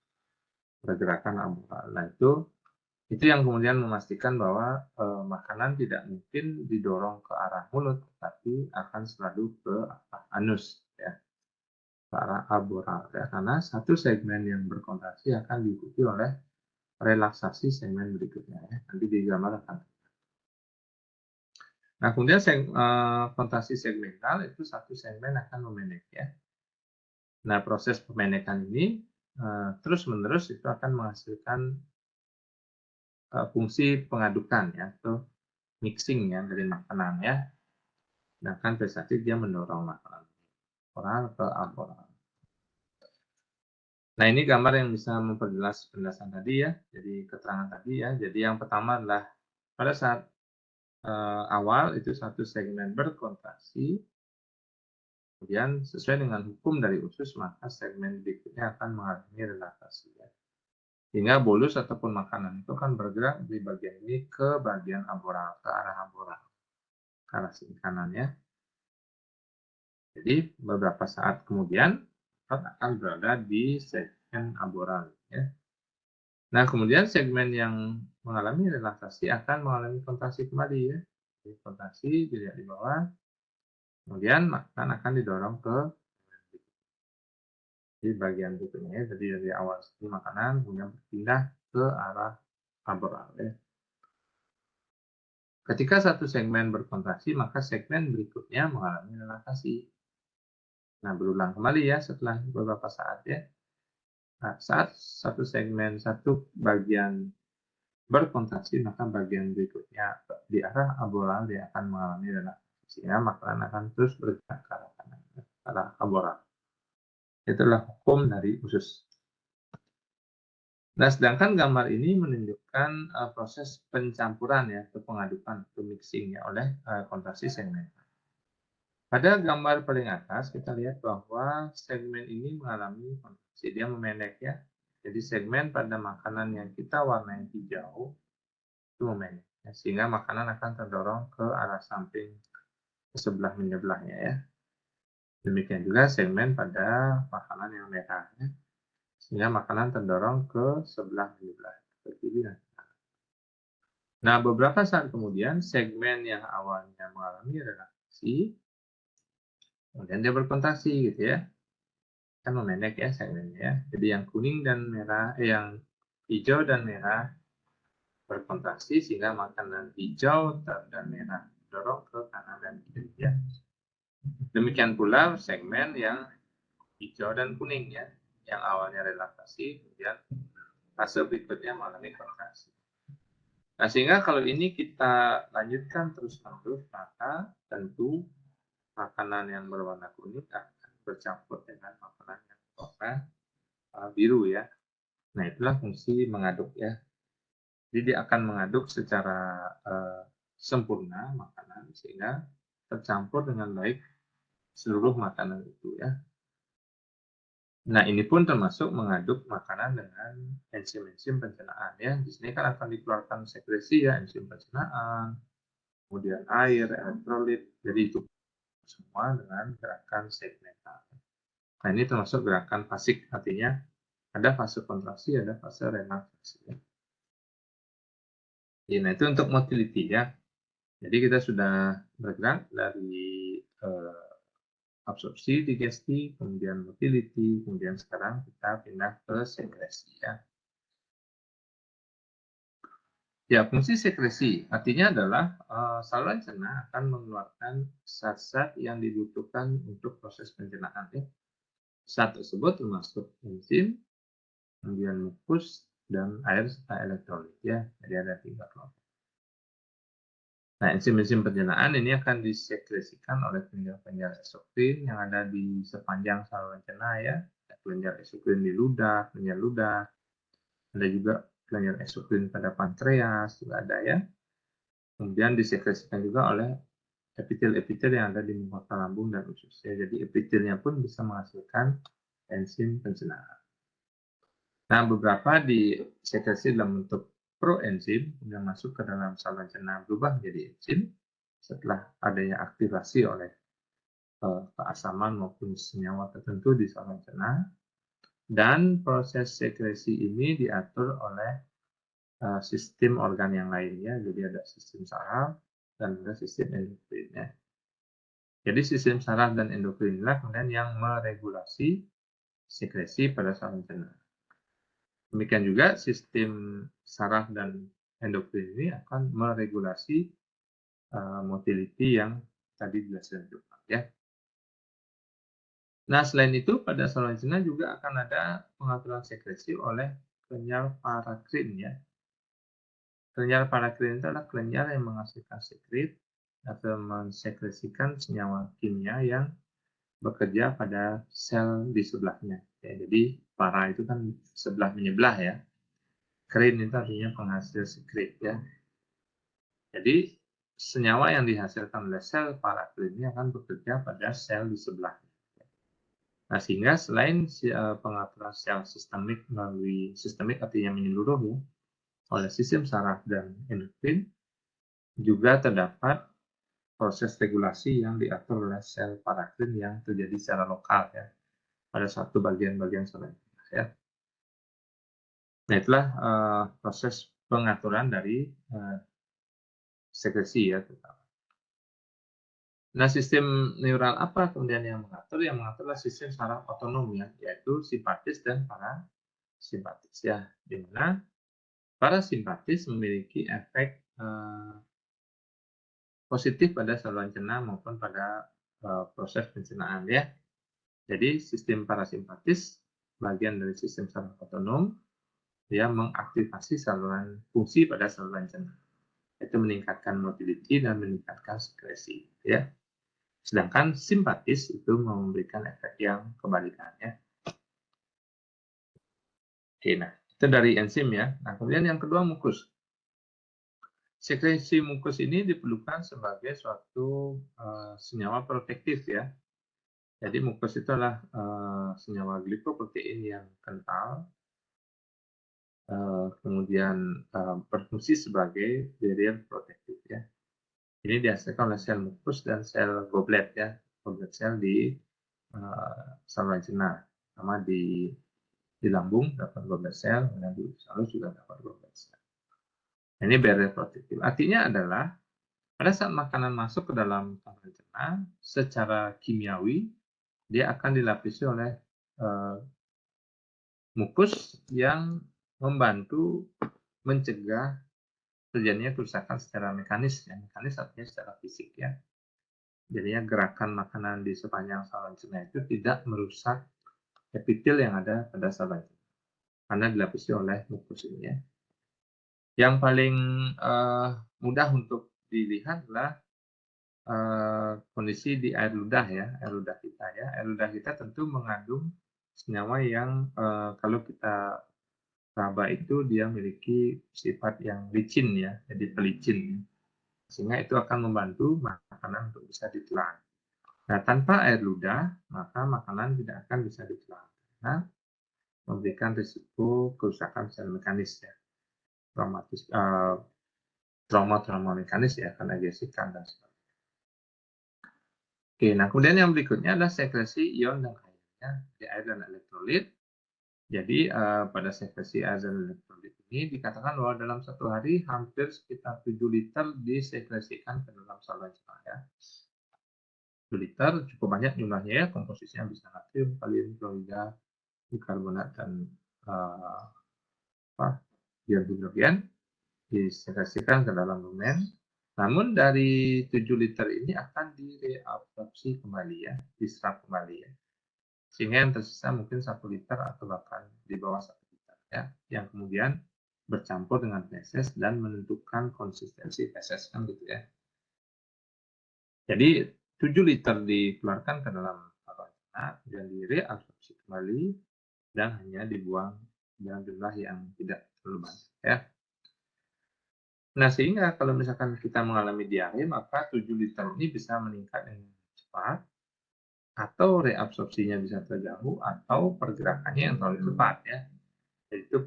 Pergerakan aboral. Nah, itu yang kemudian memastikan bahwa makanan tidak mungkin didorong ke arah mulut, tapi akan selalu ke arah anus ya, ke arah aboral ya, karena satu segmen yang berkontraksi akan diikuti oleh relaksasi segmen berikutnya ya. Nanti digambarkan. Nah, kemudian kontraksi segmental itu satu segmen akan memendek ya. Nah, proses pemendekan ini terus-menerus itu akan menghasilkan fungsi pengadukan ya, atau mixing ya dari makanan ya. Sedangkan peristaltik dia mendorong makanan oral ke aboral. Nah, ini gambar yang bisa memperjelas penjelasan tadi ya. Jadi keterangan tadi ya. Jadi yang pertama adalah pada saat awal itu satu segmen berkontraksi, kemudian sesuai dengan hukum dari usus maka segmen berikutnya akan mengalami relaksasi ya. Sehingga bolus ataupun makanan itu akan bergerak di bagian ini ke bagian aboral, ke arah aboral, ke arah sisi kanan ya. Jadi beberapa saat kemudian akan berada di segmen aboral ya. Nah, kemudian segmen yang mengalami relaksasi akan mengalami kontraksi kembali ya. Jadi kontraksi dilihat di bawah. Kemudian makanan akan didorong ke di bagian berikutnya ya. Jadi dari awal segi makanan kemudian berpindah ke arah aboral ya. Ketika satu segmen berkontraksi, maka segmen berikutnya mengalami relaksasi. Nah, berulang kembali ya setelah beberapa saat ya. Nah, saat satu segmen, satu bagian berkontraksi, maka bagian berikutnya di arah aboral dia akan mengalami relaksasi. Sehingga makanan akan terus bergerak ke arah kanan, ke arah aboral. Itulah hukum dari usus. Nah, sedangkan gambar ini menunjukkan proses pencampuran ya, atau pengadukan, atau mixing ya, oleh kontraksi segmen. Pada gambar paling atas kita lihat bahwa segmen ini mengalami kontraksi, dia memendek ya. Jadi segmen pada makanan yang kita warnai hijau itu memendek, ya, sehingga makanan akan terdorong ke arah samping ke sebelah menyebelahnya ya. Demikian juga segmen pada makanan yang merah ya, sehingga makanan terdorong ke sebelah menyebelah ke kiri dan nah, beberapa saat kemudian segmen yang awalnya mengalami relaksasi kemudian dia berkontraksi gitu ya. Kan memendek ya segmennya ya. Jadi yang kuning dan merah, yang hijau dan merah berkontraksi sehingga makanan hijau dan merah dorong ke kanan dan kiri ya. Demikian pula segmen yang hijau dan kuning ya. Yang awalnya relaksasi, kemudian fase berikutnya mengalami kontraksi. Nah, sehingga kalau ini kita lanjutkan terus-menerus, maka tentu makanan yang berwarna kuning akan bercampur dengan makanan yang berwarna biru ya. Nah, itulah fungsi mengaduk ya. Jadi dia akan mengaduk secara sempurna makanan sehingga tercampur dengan baik seluruh makanan itu ya. Nah, ini pun termasuk mengaduk makanan dengan enzim-enzim pencernaan ya. Di sini kan akan dikeluarkan sekresi ya, enzim pencernaan, kemudian air, elektrolit. Jadi itu semua dengan gerakan segmental. Nah, ini termasuk gerakan fasik, artinya ada fase kontraksi, ada fase relaksasi. Ya. Nah, itu untuk motility ya. Jadi kita sudah bergerak dari absorpsi, digesti, kemudian motility, kemudian sekarang kita pindah ke sekresi ya. Ya, fungsi sekresi artinya adalah saluran cerna akan mengeluarkan zat-zat yang dibutuhkan untuk proses pencernaan ya. Zat tersebut termasuk enzim, kemudian mukus, dan air serta elektrolit ya. Jadi ada 3 kelompok. Nah, enzim-enzim pencernaan ini akan disekresikan oleh kelenjar-kelenjar eksokrin yang ada di sepanjang saluran cerna ya. Ada kelenjar eksokrin di ludah, kelenjar ludah. Ada juga kelenjar eksokrin pada pankreas juga ada ya. Kemudian disekresikan juga oleh epitel-epitel yang ada di mukosa lambung dan usus ya. Jadi epitelnya pun bisa menghasilkan enzim pencernaan. Nah, beberapa disekresi dalam bentuk proenzim yang masuk ke dalam saluran cerna berubah menjadi enzim setelah adanya aktivasi oleh keasaman maupun senyawa tertentu di saluran cerna. Dan proses sekresi ini diatur oleh sistem organ yang lainnya. Jadi ada sistem saraf dan ada sistem endokrin ya. Jadi sistem saraf dan endokrin inilah kemudian yang meregulasi sekresi pada saluran cerna. Demikian juga sistem saraf dan endokrin ini akan meregulasi motility yang tadi dijelaskan juga ya. Nah, selain itu pada saluran cerna juga akan ada pengaturan sekresi oleh kelenjar parakrin ya. Kelenjar parakrin itu adalah kelenjar yang menghasilkan sekret atau mensekresikan senyawa kimia yang bekerja pada sel di sebelahnya. Ya, jadi para itu kan sebelah menyebelah ya. Krin itu artinya penghasil sekret ya. Jadi senyawa yang dihasilkan oleh sel parakrin ini akan bekerja pada sel di sebelah. Nah, sehingga selain pengaturan sel sistemik melalui sistemik artinya menyeluruh ya, oleh sistem saraf dan endokrin, juga terdapat proses regulasi yang diatur oleh sel parakrin yang terjadi secara lokal ya pada satu bagian-bagian sel ya. Nah, itulah proses pengaturan dari sekresi ya. Nah, sistem neural apa kemudian yang mengatur? Yang mengatur adalah sistem saraf otonom ya, yaitu simpatis dan parasimpatis ya. Di mana parasimpatis memiliki efek positif pada saluran cerna maupun pada proses pencernaan ya. Jadi sistem parasimpatis bagian dari sistem saraf otonom dia mengaktifasi saluran fungsi pada saluran cerna. Itu meningkatkan motility dan meningkatkan sekresi ya. Sedangkan simpatis itu memberikan efek yang kebalikannya. Oke, nah itu dari enzim ya. Nah, kemudian yang kedua mukus. Sekresi mukus ini diperlukan sebagai suatu senyawa protektif ya. Jadi mukus itu adalah senyawa glikoprotein yang kental, kemudian berfungsi sebagai barrier protektif ya. Ini dihasilkan oleh sel mukus dan sel goblet ya, goblet sel di saluran cerna, sama di lambung dapat goblet sel, dan di salus juga dapat goblet sel. Ini barrier protektif. Artinya adalah pada saat makanan masuk ke dalam saluran cerna, secara kimiawi dia akan dilapisi oleh mukus yang membantu mencegah terjadinya kerusakan secara mekanis. Ya. Mekanis artinya secara fisik ya. Jadinya gerakan makanan di sepanjang saluran cerna itu tidak merusak epitel yang ada pada saluran karena dilapisi oleh mukus ini ya. Yang paling mudah untuk dilihat adalah kondisi di air ludah ya, air ludah kita ya. Air ludah kita tentu mengandung senyawa yang kalau kita raba itu dia memiliki sifat yang licin ya, jadi pelicin. Sehingga itu akan membantu makanan untuk bisa ditelan. Nah, tanpa air ludah, maka makanan tidak akan bisa ditelan. Karena memberikan risiko kerusakan sel mekanis ya, trauma mekanis ya, karena gesekan dan sebagainya. Oke, nah kemudian yang berikutnya adalah sekresi ion dan airnya, di air dan elektrolit. Jadi pada sekresi air dan elektrolit ini dikatakan bahwa dalam satu hari hampir sekitar 7 liter disekresikan ke dalam saluran cerna ya. 7 liter cukup banyak jumlahnya ya, komposisinya bisa natrium, kalium, klorida, bikarbonat dan ion hidrogen disekresikan ke dalam lumen. Namun dari 7 liter ini akan direabsorpsi kembali ya, diserap kembali ya. Sehingga yang tersisa mungkin 1 liter atau bahkan di bawah 1 liter ya, yang kemudian bercampur dengan feses dan menentukan konsistensi feses kan gitu ya. Jadi 7 liter dikeluarkan ke dalam saluran cerna dan direabsorpsi kembali dan hanya dibuang dengan jumlah yang tidak terlalu banyak ya. Nah, sehingga kalau misalkan kita mengalami diare, maka 7 liter ini bisa meningkat dengan cepat, atau reabsorpsinya bisa terganggu, atau pergerakannya yang terlalu cepat ya. Itu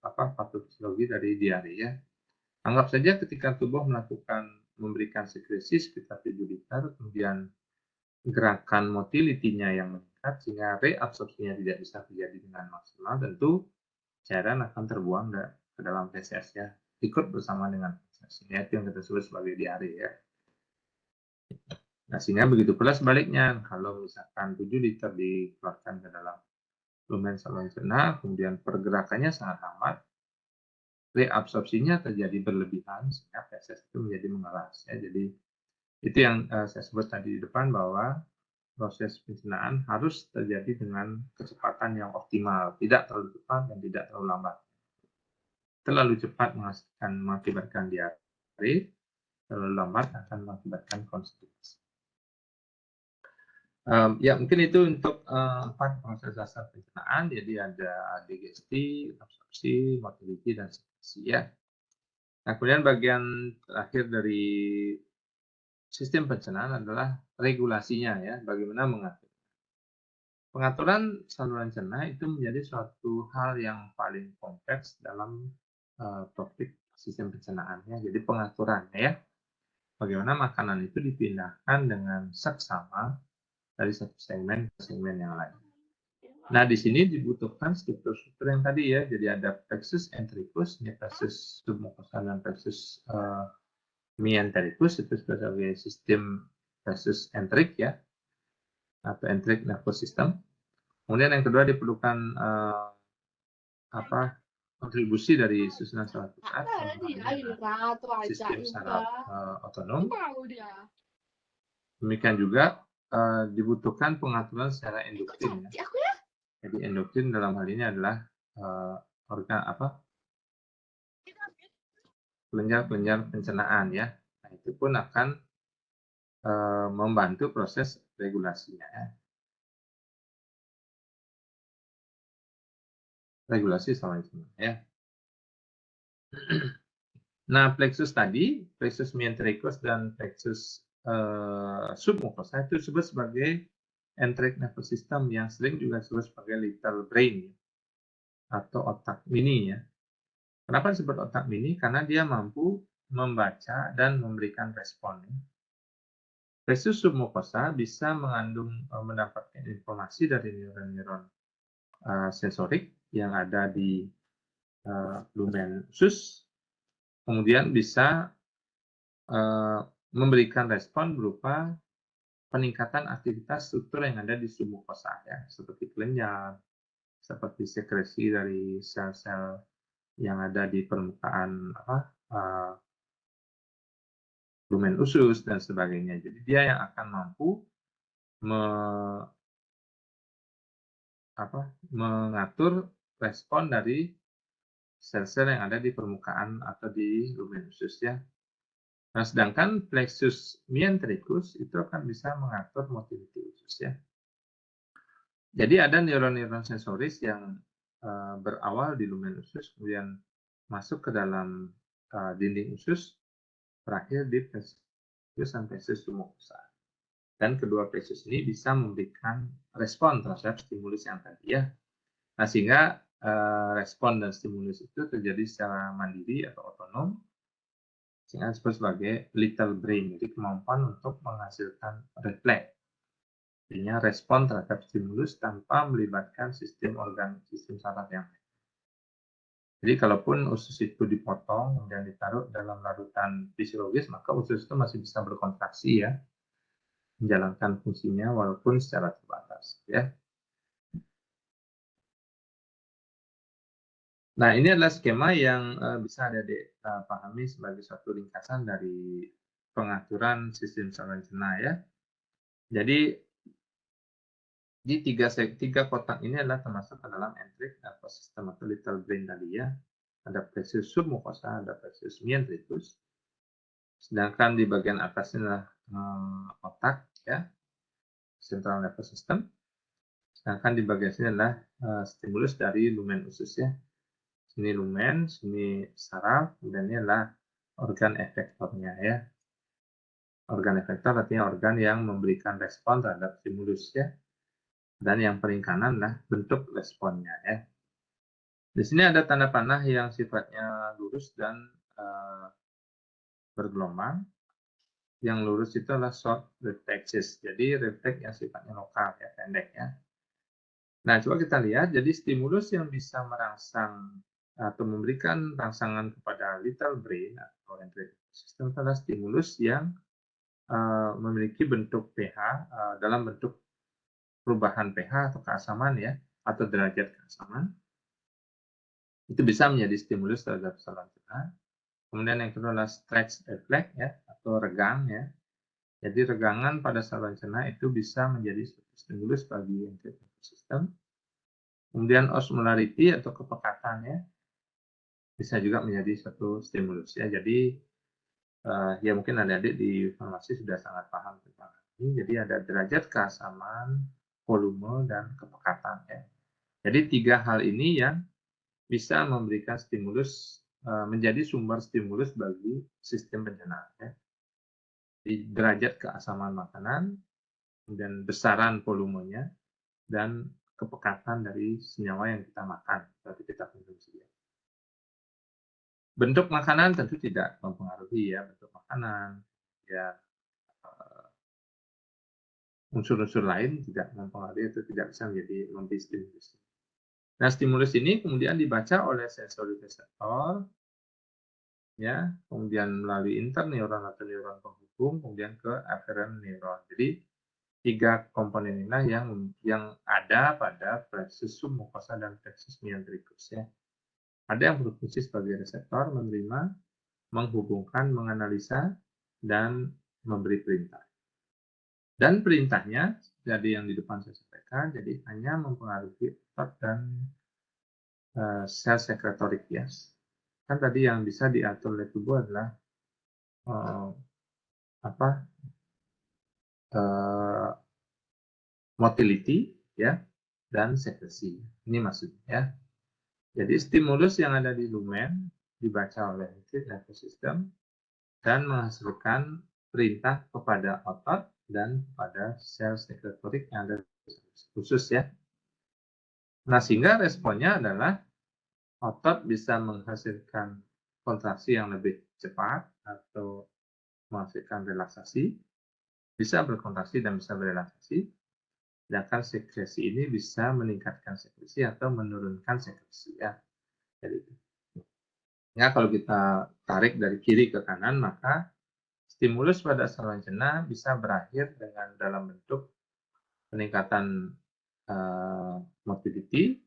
patofisiologi dari diare ya. Anggap saja ketika tubuh memberikan sekresi sekitar 7 liter, kemudian gerakan motilitinya yang meningkat, sehingga reabsorpsinya tidak bisa terjadi dengan maksimal, tentu cairan akan terbuang ke dalam feses ya, ikut bersama dengan feses. Ini yang kita sebut sebagai diare ya. Nah, sehingga begitu pula sebaliknya, kalau misalkan 7 liter dikeluarkan ke dalam lumen saluran cerna, kemudian pergerakannya sangat lambat, reabsorpsinya terjadi berlebihan, sehingga feses itu menjadi mengeras ya. Jadi itu yang saya sebut tadi di depan, bahwa proses pencernaan harus terjadi dengan kecepatan yang optimal, tidak terlalu cepat dan tidak terlalu lambat. Terlalu cepat mengakibatkan diare, terlalu lambat akan mengakibatkan konstipasi. Ya mungkin itu untuk 4 proses dasar pencernaan. Jadi ada digesti, absorpsi, motility, dan sekresi ya. Nah, kemudian bagian terakhir dari sistem pencernaan adalah regulasinya ya, bagaimana mengatur. Pengaturan saluran cerna itu menjadi suatu hal yang paling kompleks dalam topik sistem pencernaan ya. Jadi pengaturannya ya, bagaimana makanan itu dipindahkan dengan seksama dari satu segmen ke segmen yang lain. Nah, di sini dibutuhkan struktur-struktur yang tadi ya. Jadi ada plexus entericus, plexus submucosa, dan plexus mientericus, itu sebagai sistem plexus enteric ya, atau enteric nervous system. Kemudian yang kedua diperlukan kontribusi dari susunan saraf pusat, sistem saraf otonom. Demikian juga dibutuhkan pengaturan secara endokrin ya. Jadi endokrin dalam hal ini adalah kelenjar-kelenjar pencernaan ya. Nah, itu pun akan membantu proses regulasinya ya. Regulasi saluran cerna ya. Nah, plexus tadi, plexus mientericus dan plexus submucosa itu disebut sebagai enteric nervous system, yang sering juga disebut sebagai little brain atau otak mini ya. Kenapa disebut otak mini? Karena dia mampu membaca dan memberikan respon. Plexus submucosa bisa mendapatkan informasi dari neuron-neuron sensorik yang ada di lumen usus, kemudian bisa memberikan respon berupa peningkatan aktivitas struktur yang ada di submucosa ya, seperti kelenjar, seperti sekresi dari sel-sel yang ada di permukaan lumen usus dan sebagainya. Jadi dia yang akan mampu mengatur respon dari sel-sel yang ada di permukaan atau di lumen usus ya. Nah, sedangkan plexus mientricus itu akan bisa mengatur motility usus ya. Jadi ada neuron-neuron sensoris yang berawal di lumen usus, kemudian masuk ke dalam dinding usus, berakhir di plexus dan plexus submucosa. Dan kedua plexus ini bisa memberikan respon terhadap stimulus yang tadi ya. Nah, sehingga respon dan stimulus itu terjadi secara mandiri atau otonom, sehingga disebut sebagai little brain, jadi kemampuan untuk menghasilkan refleks. Artinya respon terhadap stimulus tanpa melibatkan sistem saraf yang lain. Jadi kalaupun usus itu dipotong dan ditaruh dalam larutan fisiologis, maka usus itu masih bisa berkontraksi ya, menjalankan fungsinya walaupun secara terbatas ya. Nah, ini adalah skema yang bisa Adik-adik pahami sebagai suatu ringkasan dari pengaturan sistem saluran cerna ya. Jadi di tiga kotak ini adalah termasuk ke dalam enterik nervous system atau little brain tadi ya. Ada plexus submucosa, ada plexus mientricus. Sedangkan di bagian atasnya adalah otak ya, central nervous system. Sedangkan di bagian sini adalah stimulus dari lumen usus ya. Sini lumen, sini saraf, dan ini adalah organ efektornya ya. Organ efektor artinya organ yang memberikan respon terhadap stimulus ya. Dan yang paling kanan adalah bentuk responnya ya. Di sini ada tanda panah yang sifatnya lurus dan bergelombang. Yang lurus itu adalah short reflexes, jadi refleks yang sifatnya lokal ya, pendek ya. Nah, coba kita lihat, jadi stimulus yang bisa merangsang atau memberikan rangsangan kepada little brain atau enterik sistem adalah stimulus yang memiliki bentuk pH dalam bentuk perubahan pH atau keasaman ya, atau derajat keasaman. Itu bisa menjadi stimulus terhadap saluran cerna. Kemudian yang kedua adalah stretch reflex ya, atau regang ya. Jadi regangan pada saluran cerna itu bisa menjadi stimulus bagi enterik sistem. Kemudian osmolarity atau kepekatan ya, bisa juga menjadi satu stimulus ya. Jadi ya mungkin adik-adik di farmasi sudah sangat paham tentang ini. Jadi ada derajat keasaman, volume, dan kepekatan ya. Jadi tiga hal ini yang bisa memberikan stimulus, menjadi sumber stimulus bagi sistem pencernaan ya. Di derajat keasaman makanan, kemudian besaran volumenya, dan kepekatan dari senyawa yang kita makan berarti kita konsumsi. Bentuk makanan tentu tidak mempengaruhi ya, bentuk makanan ya, unsur-unsur lain tidak mempengaruhi atau tidak bisa menjadi memberi stimulus. Nah, stimulus ini kemudian dibaca oleh sensory reseptor ya, kemudian melalui interneuron atau neuron penghubung, kemudian ke afferent neuron. Jadi tiga komponen inilah yang ada pada plexus submucosa dan plexus mientricus ya. Ada yang berfungsi sebagai reseptor, menerima, menghubungkan, menganalisa, dan memberi perintah. Dan perintahnya, jadi yang di depan saya sampaikan, jadi hanya mempengaruhi otot dan sel sekretorik ya. Kan tadi yang bisa diatur oleh tubuh adalah motility ya, dan sekresi. Ini maksudnya ya. Jadi stimulus yang ada di lumen dibaca oleh nervous system dan menghasilkan perintah kepada otot dan pada sel sekretorik yang ada khusus ya. Nah, sehingga responnya adalah otot bisa menghasilkan kontraksi yang lebih cepat atau menghasilkan relaksasi, bisa berkontraksi dan bisa berelaksasi. Sedangkan sekresi ini bisa meningkatkan sekresi atau menurunkan sekresi ya. Jadi, ya kalau kita tarik dari kiri ke kanan, maka stimulus pada saluran cerna bisa berakhir dengan dalam bentuk peningkatan motility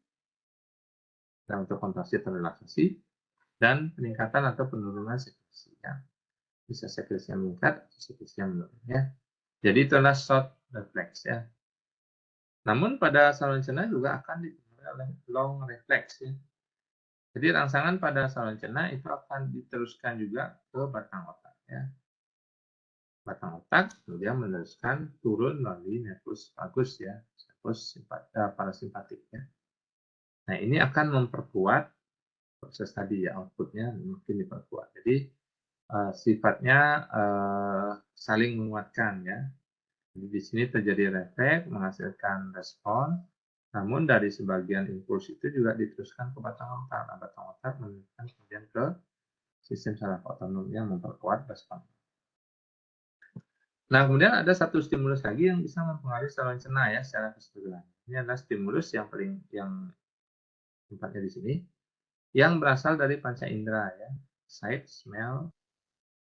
dalam bentuk kontraksi atau relaksasi dan peningkatan atau penurunan sekresi ya. Bisa sekresi yang meningkat atau sekresi yang menurun ya. Jadi itulah short reflex ya. Namun pada saluran cerna juga akan dipengaruhi oleh long reflex ya. Jadi rangsangan pada saluran cerna itu akan diteruskan juga ke batang otak ya. Batang otak kemudian meneruskan turun melalui nervus vagus ya, nervus parasimpatik ya. Nah, ini akan memperkuat proses tadi ya, outputnya mungkin diperkuat. Jadi sifatnya saling menguatkan ya. Jadi di sini terjadi refleks menghasilkan respon, namun dari sebagian impuls itu juga diteruskan ke batang otak. Nah, batang otak meneruskan kemudian ke sistem saraf otonom yang memperkuat respon. Nah, kemudian ada satu stimulus lagi yang bisa mempengaruhi saluran cerna ya secara keseluruhan. Ini adalah stimulus yang tempatnya di sini, yang berasal dari panca indera ya, sight, smell.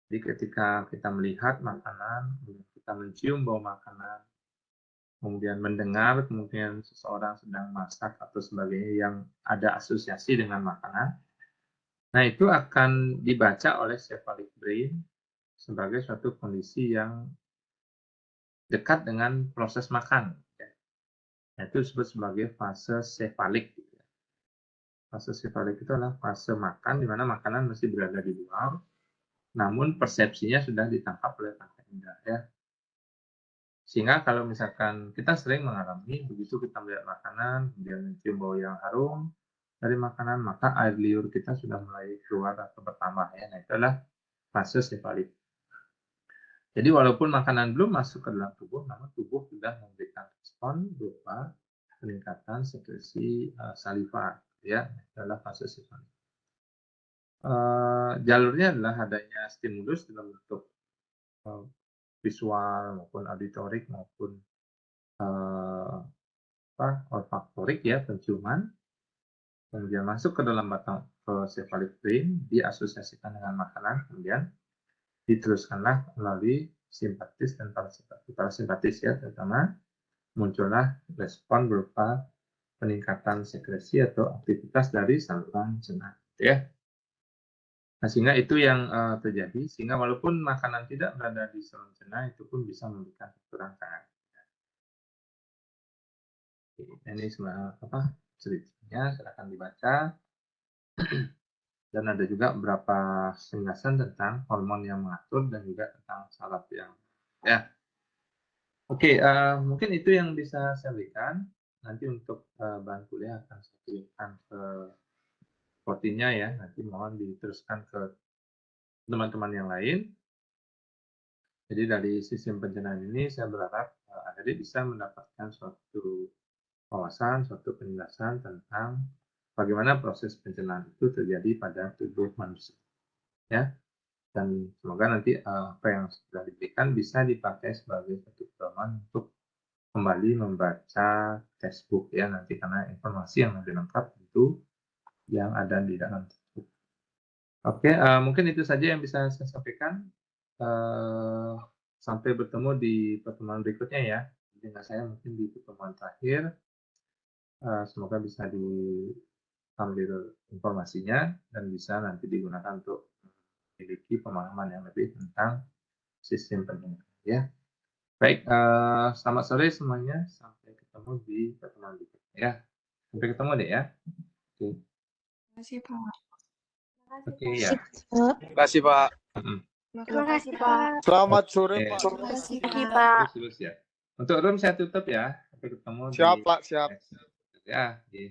Jadi ketika kita melihat makanan, kita mencium bau makanan, kemudian mendengar kemudian seseorang sedang masak atau sebagainya yang ada asosiasi dengan makanan. Nah, itu akan dibaca oleh cephalic brain sebagai suatu kondisi yang dekat dengan proses makan. Nah, itu disebut sebagai fase cephalic. Fase cephalic itu adalah fase makan di mana makanan masih berada di luar, namun persepsinya sudah ditangkap oleh panca indera ya. Sehingga kalau misalkan kita sering mengalami begitu kita melihat makanan, kemudian mencium bau yang harum dari makanan, maka air liur kita sudah mulai keluar atau bertambah ya. Nah, itu adalah fase cephalic. Jadi walaupun makanan belum masuk ke dalam tubuh, namun tubuh sudah memberikan respon berupa peningkatan sekresi saliva ya, adalah fase cephalic. Jalurnya adalah adanya stimulus dalam bentuk visual maupun auditorik maupun olfaktorik ya, penciuman, kemudian masuk ke dalam batang cephalic brain, diasosiasikan dengan makanan, kemudian diteruskanlah melalui simpatis dan parasimpatis ya, terutama muncullah respon berupa peningkatan sekresi atau aktivitas dari saluran cerna ya. Nah, sehingga itu yang terjadi, sehingga walaupun makanan tidak berada di saluran cerna, itu pun bisa memberikan rangsangan. Ini ceritanya, silakan dibaca. Dan ada juga beberapa penjelasan tentang hormon yang mengatur dan juga tentang saraf yang ya. Oke, mungkin itu yang bisa saya berikan. Nanti untuk bahan kuliah akan saya kirimkan ke portinya ya. Nanti mohon diteruskan ke teman-teman yang lain. Jadi dari sistem pencernaan ini saya berharap adik bisa mendapatkan suatu wawasan, suatu penjelasan tentang bagaimana proses pencernaan itu terjadi pada tubuh manusia. Ya, dan semoga nanti apa yang sudah diberikan bisa dipakai sebagai satu pedoman untuk kembali membaca textbook ya nanti, karena informasi yang lebih lengkap tentu yang ada di dalam textbook. Oke, mungkin itu saja yang bisa saya sampaikan. Sampai bertemu di pertemuan berikutnya ya. Dengan saya mungkin di pertemuan terakhir. Semoga bisa diambil informasinya dan bisa nanti digunakan untuk memiliki pemahaman yang lebih tentang sistem pencernaan ya. Baik, selamat sore semuanya. Sampai ketemu di pertemuan berikutnya ya. Sampai ketemu deh ya. Oke. Terima kasih, Pak. Oke ya. Terima kasih, Pak. Terima kasih, Pak. Selamat sore, Oke. Pak. Terima kasih, Pak. Terus ya. Untuk room saya tutup ya. Sampai ketemu Siap, di Pak. Siap. ya. Di